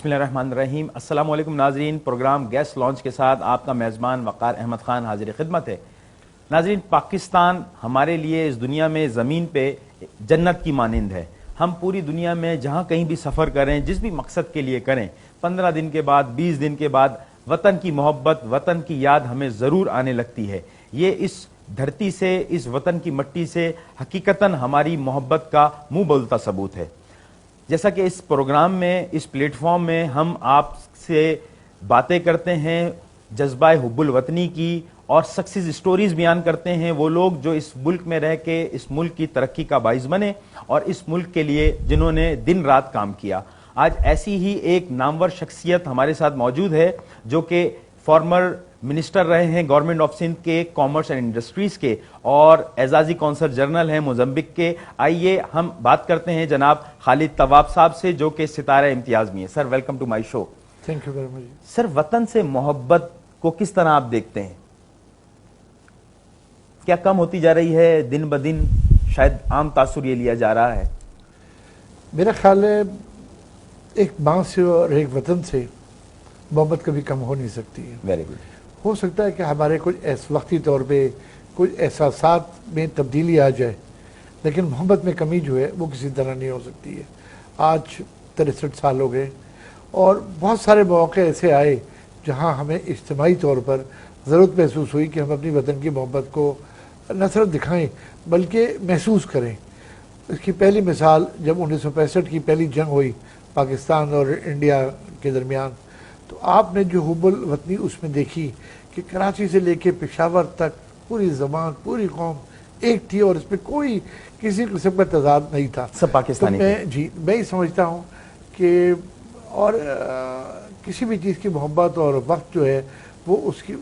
بسم اللہ الرحمن الرحیم. السلام علیکم ناظرین. پروگرام گیسٹ لانچ کے ساتھ آپ کا میزبان وقار احمد خان حاضر خدمت ہے. ناظرین، پاکستان ہمارے لیے اس دنیا میں زمین پہ جنت کی مانند ہے. ہم پوری دنیا میں جہاں کہیں بھی سفر کریں، جس بھی مقصد کے لیے کریں، 15 دن کے بعد 20 دن کے بعد وطن کی محبت، وطن کی یاد ہمیں ضرور آنے لگتی ہے. یہ اس دھرتی سے، اس وطن کی مٹی سے حقیقتاً ہماری محبت کا منہ بولتا ثبوت ہے. جیسا کہ اس پروگرام میں، اس پلیٹ فارم میں ہم آپ سے باتیں کرتے ہیں جذبہ حب الوطنی کی اور سکسیز سٹوریز بیان کرتے ہیں، وہ لوگ جو اس ملک میں رہ کے اس ملک کی ترقی کا باعث بنے اور اس ملک کے لیے جنہوں نے دن رات کام کیا. آج ایسی ہی ایک نامور شخصیت ہمارے ساتھ موجود ہے جو کہ فارمر منسٹر رہے ہیں گورنمنٹ آف سندھ کے کامرس اینڈ انڈسٹریز کے اور اعزازی کونسل جنرل ہیں موزمبک کے. آئیے ہم بات کرتے ہیں جناب خالد طواب صاحب سے، جو کہ ستارہ امتیاز میں ہیں. Sir, welcome to my show. Thank you very much. Sir, وطن سے محبت کو کس طرح آپ دیکھتے ہیں؟ کیا کم ہوتی جا رہی ہے دن بدن؟ شاید عام تاثر یہ لیا جا رہا ہے. میرا خیال ہے ایک ماں سے اور ایک وطن سے محبت کبھی کم ہو نہیں سکتی ہے. Very good. ہو سکتا ہے کہ ہمارے کچھ وقتی طور پہ کچھ احساسات میں تبدیلی آ جائے، لیکن محبت میں کمی جو ہے وہ کسی طرح نہیں ہو سکتی ہے. آج 63 سال ہو گئے اور بہت سارے مواقع ایسے آئے جہاں ہمیں اجتماعی طور پر ضرورت محسوس ہوئی کہ ہم اپنی وطن کی محبت کو نہ صرف دکھائیں بلکہ محسوس کریں. اس کی پہلی مثال جب 1965 کی پہلی جنگ ہوئی پاکستان اور انڈیا کے درمیان، تو آپ نے جو حب الوطنی اس میں دیکھی کہ کراچی سے لے کے پشاور تک پوری زبان، پوری قوم ایک تھی اور اس پہ کوئی کسی قسم کا تضاد نہیں تھا. سب پاکستانی تو میں ہی سمجھتا ہوں کہ اور کسی بھی چیز کی محبت اور وقت جو ہے وہ اس کی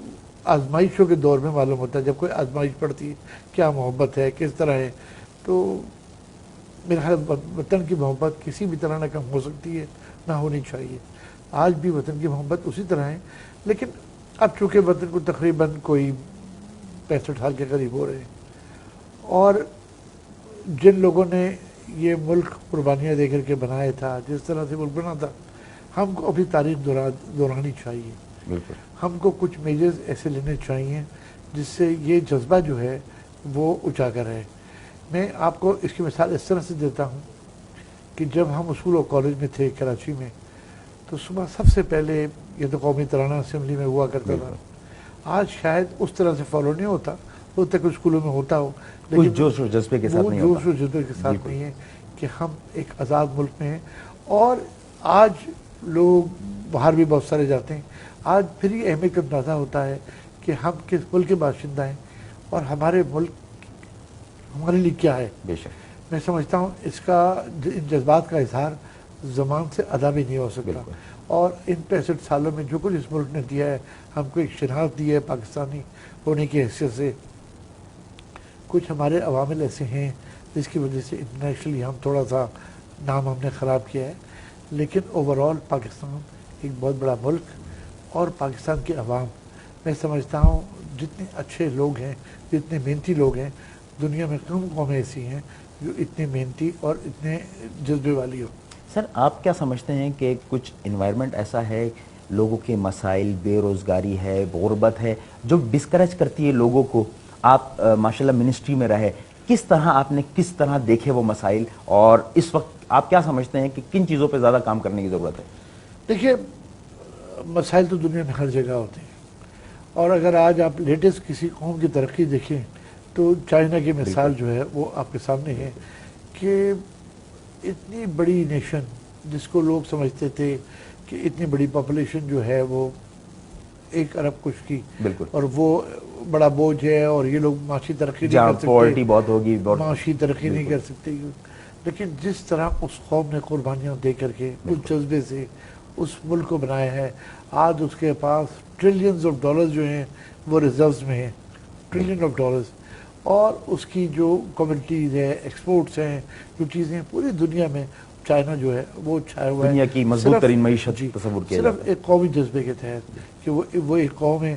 آزمائشوں کے دور میں معلوم ہوتا ہے. جب کوئی آزمائش پڑتی ہے کیا محبت ہے، کس طرح ہے، تو میرا خیال وطن کی محبت کسی بھی طرح نہ کم ہو سکتی ہے، نہ ہونی چاہیے. آج بھی وطن کی محبت اسی طرح ہے، لیکن اب چونکہ وطن کو تقریباً کوئی 65 سال کے قریب ہو رہے ہیں، اور جن لوگوں نے یہ ملک قربانیاں دے کر کے بنایا تھا، جس طرح سے ملک بنا تھا، ہم کو اپنی تاریخ دہرانی چاہیے. بالکل. ہم کو کچھ میجرز ایسے لینے چاہیے جس سے یہ جذبہ جو ہے وہ اجاگر ہے. میں آپ کو اس کی مثال اس طرح سے دیتا ہوں کہ جب ہم اسکول اور کالج میں تھے کراچی میں، تو صبح سب سے پہلے یہ تو قومی ترانہ اسمبلی میں ہوا کرتا تھا. آج شاید اس طرح سے فالو نہیں ہوتا کچھ اسکولوں میں ہوتا ہو، لیکن جوش و جذبے کے ساتھ نہیں ہوتا. جوش و جذبے کے ساتھ نہیں ہے کہ ہم ایک آزاد ملک میں ہیں. اور آج لوگ باہر بھی بہت سارے جاتے ہیں. آج پھر یہ اہمیت کا اندازہ ہوتا ہے کہ ہم کس ملک کے باشندہ ہیں اور ہمارے ملک ہمارے لیے کیا ہے. بے شک. میں سمجھتا ہوں اس کا ان جذبات کا اظہار زبان سے ادا بھی نہیں ہو سکتا. اور ان 65 سالوں میں جو کچھ اس ملک نے دیا ہے، ہم کو ایک شناخت دی ہے پاکستانی ہونے کی حیثیت سے. کچھ ہمارے عوامل ایسے ہیں جس کی وجہ سے انٹرنیشنلی ہم تھوڑا سا نام ہم نے خراب کیا ہے، لیکن اوورآل پاکستان ایک بہت بڑا ملک، اور پاکستان کے عوام، میں سمجھتا ہوں جتنے اچھے لوگ ہیں، جتنے محنتی لوگ ہیں، دنیا میں کم قومیں ایسی ہیں جو اتنے محنتی اور اتنے جذبے والی ہو. سر، آپ کیا سمجھتے ہیں کہ کچھ انوائرمنٹ ایسا ہے، لوگوں کے مسائل، بے روزگاری ہے، غربت ہے، جو ڈسکریج کرتی ہے لوگوں کو؟ آپ ماشاءاللہ منسٹری میں رہے، کس طرح آپ نے کس طرح دیکھے وہ مسائل، اور اس وقت آپ کیا سمجھتے ہیں کہ کن چیزوں پہ زیادہ کام کرنے کی ضرورت ہے؟ دیکھیے، مسائل تو دنیا میں ہر جگہ ہوتے ہیں، اور اگر آج آپ لیٹسٹ کسی قوم کی ترقی دیکھیں تو چائنا کی مثال جو ہے وہ آپ کے سامنے ہے کہ اتنی بڑی نیشن جس کو لوگ سمجھتے تھے کہ اتنی بڑی پاپولیشن جو ہے وہ 1 ارب کچھ کی، اور وہ بڑا بوجھ ہے اور یہ لوگ معاشی ترقی نہیں کر سکتے، پاورٹی بہت ہوگی، معاشی ترقی نہیں کر سکتے. لیکن جس طرح اس قوم نے قربانیاں دے کر کے اس جذبے سے اس ملک کو بنایا ہے، آج اس کے پاس ٹریلینز آف ڈالرز جو ہیں وہ ریزروز میں ہیں، ٹریلین آف ڈالرز. اور اس کی جو کمیونٹیز ہیں، ایکسپورٹس ہیں، جو چیزیں پوری دنیا میں، چائنا جو ہے وہ چھایا ہوا ہے دنیا کی مضبوط ترین معیشت تصور کیا صرف ایک قومی جذبے کے تحت کہ وہ ایک قوم ہے.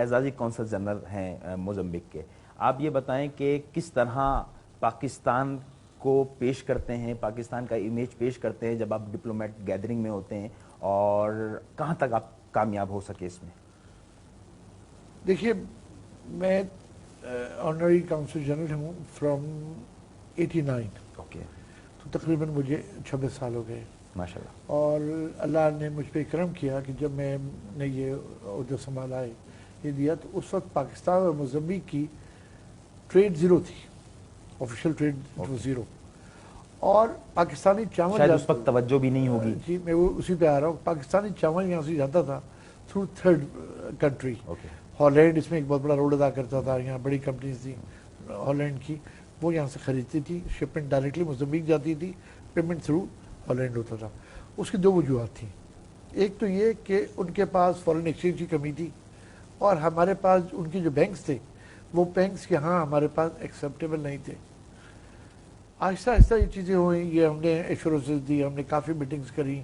اعزازی کونسل جنرل ہیں موزمبیق کے، آپ یہ بتائیں کہ کس طرح پاکستان کو پیش کرتے ہیں، پاکستان کا امیج پیش کرتے ہیں جب آپ ڈپلومیٹ گیدرنگ میں ہوتے ہیں، اور کہاں تک آپ کامیاب ہو سکے اس میں؟ دیکھیے میں آنرری کونسل جنرل ہوں فرام 89، اوکے، تو تقریباً مجھے 26 سال ہو گئے، ماشاء اللہ، اور اللہ نے مجھ پہ کرم کیا کہ جب میں نے یہ عہدہ سنبھالا ہے، یہ دیا، تو اس وقت پاکستان اور موزمبیق کی ٹریڈ زیرو تھی، آفیشیل ٹریڈ زیرو، اور پاکستانی چاول شاید اس وقت توجہ بھی نہیں ہوگی. جی میں وہ اسی پہ آ رہا ہوں. پاکستانی چاول یہاں سے جاتا تھا تھرو تھرڈ کنٹری. ہالینڈ اس میں ایک بہت بڑا رول ادا کرتا تھا. یہاں بڑی کمپنیز تھیں ہالینڈ کی, وہ یہاں سے خریدتی تھی. شپمنٹ ڈائریکٹلی موزمبیق جاتی تھی, پیمنٹ تھرو ہالینڈ ہوتا تھا. اس کی دو وجوہات تھیں. ایک تو یہ کہ ان کے پاس فارن ایکسچینج کی کمی تھی, اور ہمارے پاس ان کے جو بینکس تھے وہ بینکس یہاں ہمارے پاس ایکسیپٹیبل نہیں تھے. آہستہ آہستہ یہ چیزیں ہوئیں, یہ ہم نے ایشورنسز دی, ہم نے کافی میٹنگز کری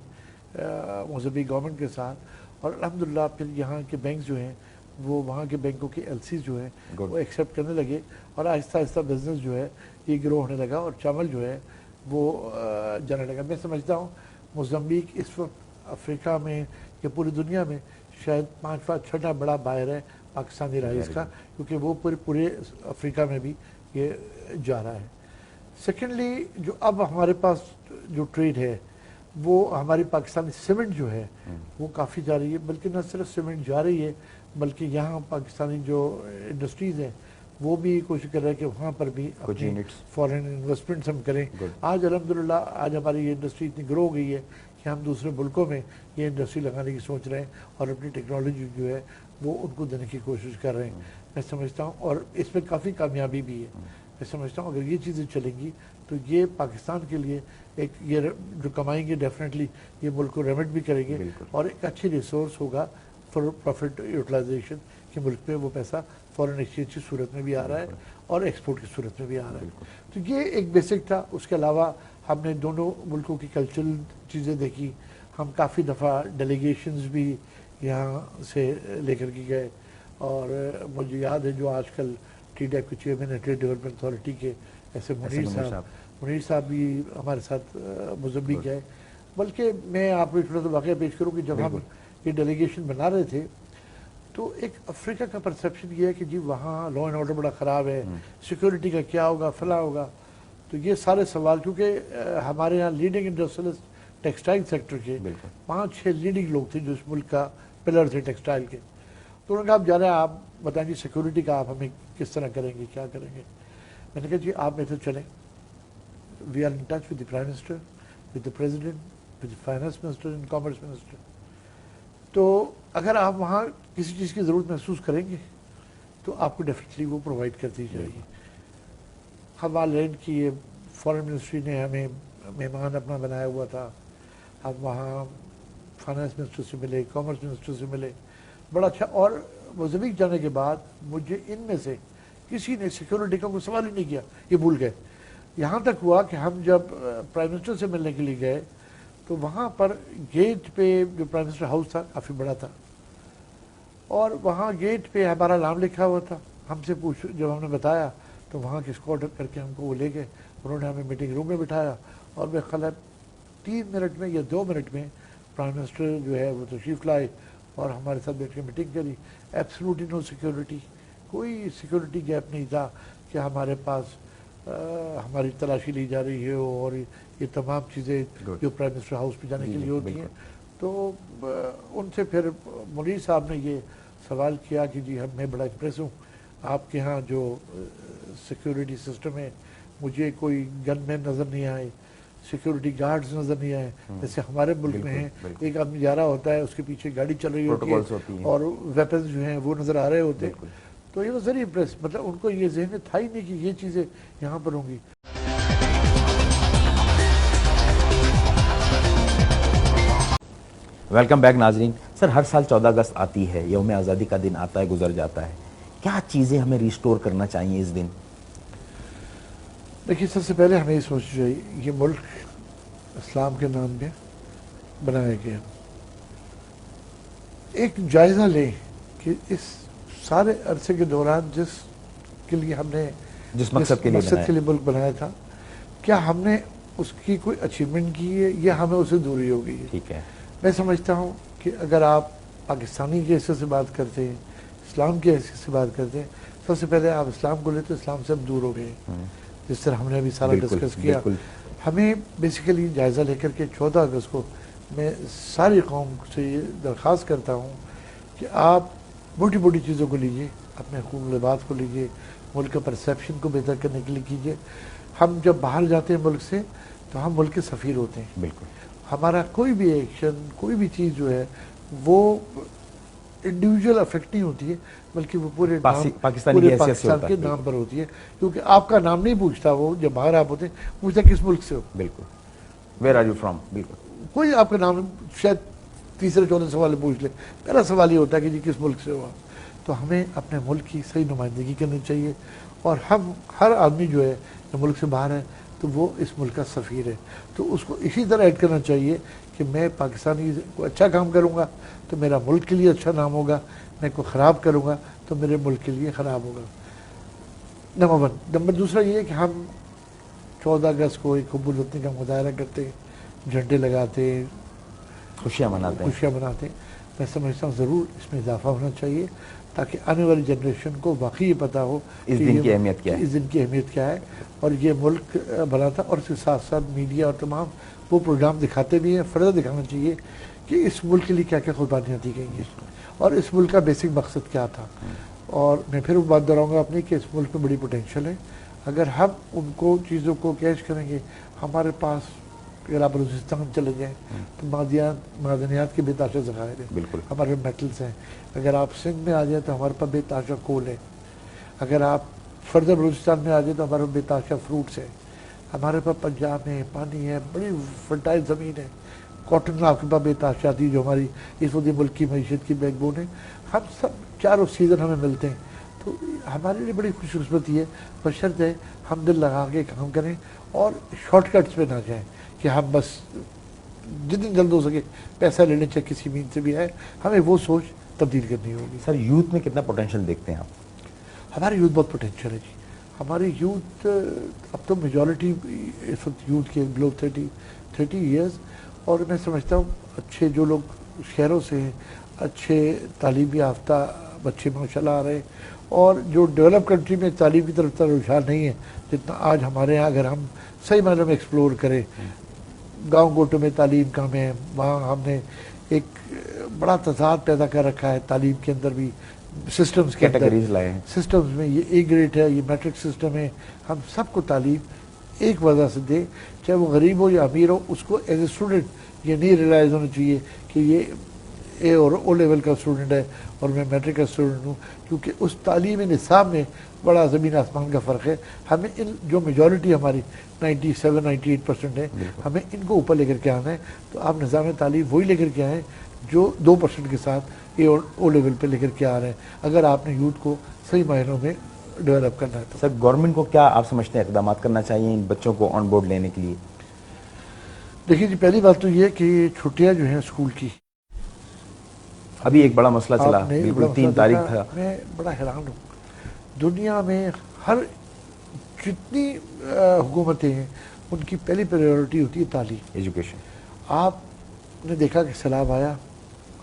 موزمبیق گورنمنٹ کے ساتھ, اور الحمدللہ پھر یہاں کے بینکس جو ہیں وہ وہاں کے بینکوں کے ایل سیز جو ہیں وہ ایکسیپٹ کرنے لگے, اور آہستہ آہستہ بزنس جو ہے یہ گرو ہونے لگا, اور چاول جو ہے وہ جانے لگا. میں سمجھتا ہوں موزمبیق اس وقت افریقہ میں یا پوری دنیا میں شاید 5واں 6واں بڑا بائر ہے پاکستانی رائس کا, کیونکہ وہ پورے افریقہ میں بھی یہ جا رہا ہے. سیکنڈلی جو اب ہمارے پاس جو ٹریڈ ہے وہ ہماری پاکستانی سیمنٹ جو ہے وہ کافی جا رہی ہے. بلکہ نہ صرف سیمنٹ جا رہی ہے بلکہ یہاں پاکستانی جو انڈسٹریز ہیں وہ بھی کوشش کر رہے ہیں کہ وہاں پر بھی اپنی فارن انویسٹمنٹس ہم کریں. آج الحمدللہ آج ہماری یہ انڈسٹری اتنی گرو ہو گئی ہے کہ ہم دوسرے ملکوں میں یہ انڈسٹری لگانے کی سوچ رہے ہیں, اور اپنی ٹیکنالوجی جو ہے وہ ان کو دینے کی کوشش کر رہے ہیں. میں سمجھتا ہوں, اور اس میں کافی کامیابی بھی ہے. میں سمجھتا ہوں اگر یہ چیزیں چلیں گی تو یہ پاکستان کے لیے ایک, یہ جو کمائیں گے ڈیفینیٹلی یہ ملک کو ریمیٹ بھی کریں گے, اور ایک اچھی ریسورس ہوگا فار پروفٹ یوٹیلائزیشن, کہ ملک میں وہ پیسہ فارن ایکسچینج کی صورت میں بھی آ رہا ہے اور ایکسپورٹ کی صورت میں بھی آ رہا ہے. تو یہ ایک بیسک تھا. اس کے علاوہ ہم نے دونوں ملکوں کی کلچرل چیزیں دیکھی. ہم کافی دفعہ ڈیلیگیشنز بھی یہاں سے لے کر کے گئے, اور مجھے یاد ہے جو آج کل ٹی ڈیپ کے چیئرمین ہے ٹریڈ ڈیولپمنٹ اتھارٹی کے, ایسے منیر صاحب بھی ہمارے ساتھ موزمبیق گئے. بلکہ میں آپ کو تھوڑا سا واقعہ پیش کروں کہ جب ہم یہ ڈیلیگیشن بنا رہے تھے تو ایک افریقہ کا پرسیپشن یہ ہے کہ جی وہاں لا اینڈ آرڈر بڑا خراب ہے, سیکورٹی کا کیا ہوگا, فلاں ہوگا. تو یہ سارے سوال, کیونکہ ہمارے یہاں لیڈنگ انڈسٹریلسٹ ٹیکسٹائل سیکٹر کے 5-6 لیڈنگ لوگ تھے جو اس ملک کا پلر تھے ٹیکسٹائل کے. تو انہوں نے کہا آپ جا رہے ہیں, آپ بتائیں جی سیکورٹی کا آپ ہمیں کس طرح کریں گے, کیا کریں گے. میں نے کہا جی آپ میرے سے چلیں, we are in touch with the prime minister, with the president, with the finance minister and commerce minister. تو اگر آپ وہاں کسی چیز کی ضرورت محسوس کریں گے تو آپ کو ڈیفینیٹلی وہ پرووائڈ کر دی جائے گی. ہمارا لینڈ کی فارن منسٹری نے ہمیں مہمان اپنا بنایا ہوا تھا. ہم وہاں فائنانس منسٹر سے ملے, کامرس منسٹر سے ملے, بڑا اچھا. اور موزمبیق جانے کے بعد مجھے ان میں سے کسی نے سیکورٹی کا کوئی سوال ہی نہیں کیا, یہ بھول گئے. یہاں تک ہوا کہ ہم جب پرائم منسٹر سے ملنے کے لیے گئے تو وہاں پر گیٹ پہ جو پرائم منسٹر ہاؤس تھا کافی بڑا تھا, اور وہاں گیٹ پہ ہمارا نام لکھا ہوا تھا. ہم سے جب ہم نے بتایا تو وہاں کے اسکواڈ کر کے ہم کو وہ لے گئے. انہوں نے ہمیں میٹنگ روم میں بٹھایا, اور میں خیال 3 منٹ میں یا 2 منٹ میں پرائم منسٹر جو ہے وہ تشریف لائے اور ہمارے ساتھ بیٹھ کے میٹنگ کری. ایبسلوٹلی نو سیکورٹی, کوئی سیکورٹی گیپ نہیں تھا کہ ہمارے پاس ہماری تلاشی لی جا رہی ہے, اور یہ تمام چیزیں جو پرائم منسٹر ہاؤس پہ جانے کے لیے ہوتی ہیں. تو ان سے پھر منیر صاحب نے یہ سوال کیا کہ جی میں بڑا امپریس ہوں آپ کے ہاں جو سیکورٹی سسٹم ہے, مجھے کوئی گن مین نظر نہیں آئے, سیکورٹی گارڈز نظر نہیں آئے جیسے ہمارے ملک میں ہیں. ایک آدمی جا رہا ہوتا ہے, اس کے پیچھے گاڑی چل رہی ہوتی ہے اور ویپنز جو ہیں وہ نظر آ رہے ہوتے ہیں. تو یہ ویری امپریس, مطلب ان کو یہ ذہن میں تھا ہی نہیں کہ یہ چیزیں یہاں پر ہوں گی. ویلکم بیک ناظرین. سر ہر سال 14 اگست آتی ہے, یوم آزادی کا دن آتا ہے, گزر جاتا ہے. کیا چیزیں ہمیں ریسٹور کرنا چاہیے اس دن؟ دیکھیے سب سے پہلے ہمیں یہ سوچنا چاہیے یہ ملک اسلام کے نام پہ بنایا گیا. ایک جائزہ لیں کہ اس سارے عرصے کے دوران جس کے لیے ہم نے جس مقصد کے لیے ملک بنایا تھا، کیا ہم نے اس کی کوئی اچیومنٹ کی ہے یا ہمیں اسے دوری ہو گئی ہے؟ ٹھیک ہے. میں سمجھتا ہوں کہ اگر آپ پاکستانی کے حیثیت سے بات کرتے ہیں، اسلام کے حیثیت سے بات کرتے ہیں، سب سے پہلے آپ اسلام کو لے تو اسلام سے ہم دور ہو گئے ہیں. جس طرح ہم نے ابھی سارا ڈسکس کیا، ہمیں بیسیکلی جائزہ لے کر کے 14 اگست کو میں ساری قوم سے یہ درخواست کرتا ہوں کہ آپ موٹی موٹی چیزوں کو لیجئے، اپنے حقوق لباس کو لیجئے، ملک کا پرسیپشن کو بہتر کرنے کے لیے کیجئے. ہم جب باہر جاتے ہیں ملک سے تو ہم ملک کے سفیر ہوتے ہیں. بالکل. ہمارا کوئی بھی ایکشن، کوئی بھی چیز جو ہے وہ انڈیویجول افیکٹ نہیں ہوتی ہے، بلکہ وہ پورے پاکستان کے نام پر ہوتی ہے. کیونکہ آپ کا نام نہیں پوچھتا، وہ جب باہر آپ ہوتے ہیں پوچھتا کس ملک سے ہو. بالکل. Where are you from. بالکل. کوئی آپ کا نام شاید تیسرے چوتھے سوال پوچھ لے، پہلا سوال یہ ہوتا ہے کہ جی کس ملک سے ہوا. تو ہمیں اپنے ملک کی صحیح نمائندگی کرنی چاہیے، اور ہم ہر آدمی جو ہے جو ملک سے باہر ہے تو وہ اس ملک کا سفیر ہے. تو اس کو اسی طرح ایڈ کرنا چاہیے کہ میں پاکستانی کو اچھا کام کروں گا تو میرا ملک کے لیے اچھا نام ہوگا، میں کو خراب کروں گا تو میرے ملک کے لیے خراب ہوگا. نمبر 1. نمبر دوسرا یہ ہے کہ ہم 14 اگست کو ایک حب الوطنی کا مظاہرہ کرتے ہیں، جھنڈے لگاتے ہیں، خوشیاں مناتے ہیں. میں سمجھتا ہوں ضرور اس میں اضافہ ہونا چاہیے تاکہ آنے والی جنریشن کو واقعی پتہ ہو اس دن کی اہمیت کیا ہے، اس دن کی اہمیت کیا ہے. اور یہ ملک بنا تھا، اور اس کے ساتھ ساتھ میڈیا اور تمام وہ پروگرام دکھاتے بھی ہیں. فردر دکھانا چاہیے کہ اس ملک کے لیے کیا کیا قربانیاں دی گئی ہیں اور اس ملک کا بیسک مقصد کیا تھا. اور میں پھر وہ بات دہراؤں گا اپنی کہ اس ملک میں بڑی پوٹینشیل ہے. اگر ہم ان کو چیزوں کو کیچ کریں گے، ہمارے پاس اگر آپ بلوچستان چلے جائیں تو معدنیات کے بے تحاشا ذخائر ہیں. بالکل. ہمارے میٹلز ہیں. اگر آپ سندھ میں آ جائیں تو ہمارے پاس بے تحاشا کول ہے. اگر آپ فردر بلوچستان میں آ جائیں تو ہمارے پاس بے تحاشا فروٹس ہیں. ہمارے پاس پنجاب میں پانی ہے، بڑی فرٹائل زمین ہے. کاٹن آپ کے پاس بے تحاشا آتی ہے جو ہماری اس وقت ملک کی معیشت کی بیک بون ہے. ہم سب چاروں سیزن ہمیں ملتے ہیں، تو ہمارے لیے بڑی خوش قسمتی ہے. بشرطے ہم دل لگا کے کام کریں اور شارٹ کٹس پہ نہ جائیں کہ ہم بس جتنی جلد ہو سکے پیسہ لینے چاہے کسی مین سے بھی ہے. ہمیں وہ سوچ تبدیل کرنی ہوگی. سر یوتھ میں کتنا پوٹینشیل دیکھتے ہیں آپ؟ ہماری یوتھ بہت پوٹینشیل ہے جی. ہماری یوتھ اب تو میجورٹی اس وقت یوتھ کے بلو 30 ایئرز. اور میں سمجھتا ہوں اچھے جو لوگ شہروں سے ہیں، اچھے تعلیم یافتہ بچے ماشاءاللہ آ رہے ہیں، اور جو ڈیولپ کنٹری میں تعلیم کی طرف رجحان نہیں ہے جتنا آج ہمارے یہاں. اگر ہم صحیح معنوں میں ایکسپلور کریں، گاؤں گوٹوں میں تعلیم کم ہے، وہاں ہم نے ایک بڑا تضاد پیدا کر رکھا ہے تعلیم کے اندر بھی. سسٹمز کے کیٹیگریز لائے ہیں. سسٹمز میں یہ اے گریڈ ہے، یہ میٹرک سسٹم ہے. ہم سب کو تعلیم ایک وجہ سے دے، چاہے وہ غریب ہو یا امیر ہو. اس کو ایز اے اسٹوڈنٹ یہ نہیں ریلائز ہونا چاہیے کہ یہ اے اور او لیول کا اسٹوڈنٹ ہے اور میں میٹرک کا اسٹوڈنٹ ہوں، کیونکہ اس تعلیمی نصاب میں بڑا زمین آسمان کا فرق ہے. ہمیں ان جو میجورٹی ہماری 97-98% ہے، ہمیں ان کو اوپر لے کر کے آنا ہے. تو آپ نظام تعلیم وہی لے کر کے آئیں جو 2% کے ساتھ اے اور او لیول پہ لے کر کے آ رہے ہیں، اگر آپ نے یوتھ کو صحیح معنوں میں ڈیولپ کرنا ہے تو. سر گورنمنٹ کو کیا آپ سمجھتے ہیں اقدامات کرنا چاہیے ان بچوں کو آن بورڈ لینے کے لیے؟ دیکھیے جی، پہلی بات تو یہ کہ چھٹیاں جو ہیں اسکول کی، ابھی ایک بڑا مسئلہ چلا، بالکل 3 تاریخ تھا. میں بڑا حیران ہوں. دنیا میں ہر جتنی حکومتیں ہیں ان کی پہلی پریورٹی ہوتی ہے تعلیم، ایجوکیشن. آپ نے دیکھا کہ سیلاب آیا،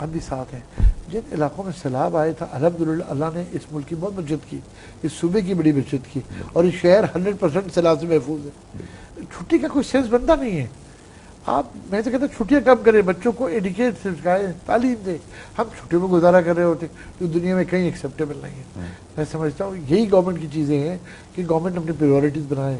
ہم بھی ساتھ ہیں. جن علاقوں میں سیلاب آیا تھا الحمدللہ اللہ نے اس ملک کی بہت بچت کی، اس صوبے کی بڑی بچت کی، اور یہ شہر 100% سیلاب سے محفوظ ہے. چھٹی کا کوئی سینس بنتا نہیں ہے. آپ میں تو کہتا ہوں چھٹیاں کم کریں، بچوں کو ایڈوکیٹ سکھائیں، تعلیم دیں. ہم چھٹیوں میں گزارا کر رہے ہوتے جو دنیا میں کہیں ایکسیپٹیبل نہیں ہے. میں سمجھتا ہوں یہی گورنمنٹ کی چیزیں ہیں کہ گورنمنٹ اپنی پریورٹیز بنائیں.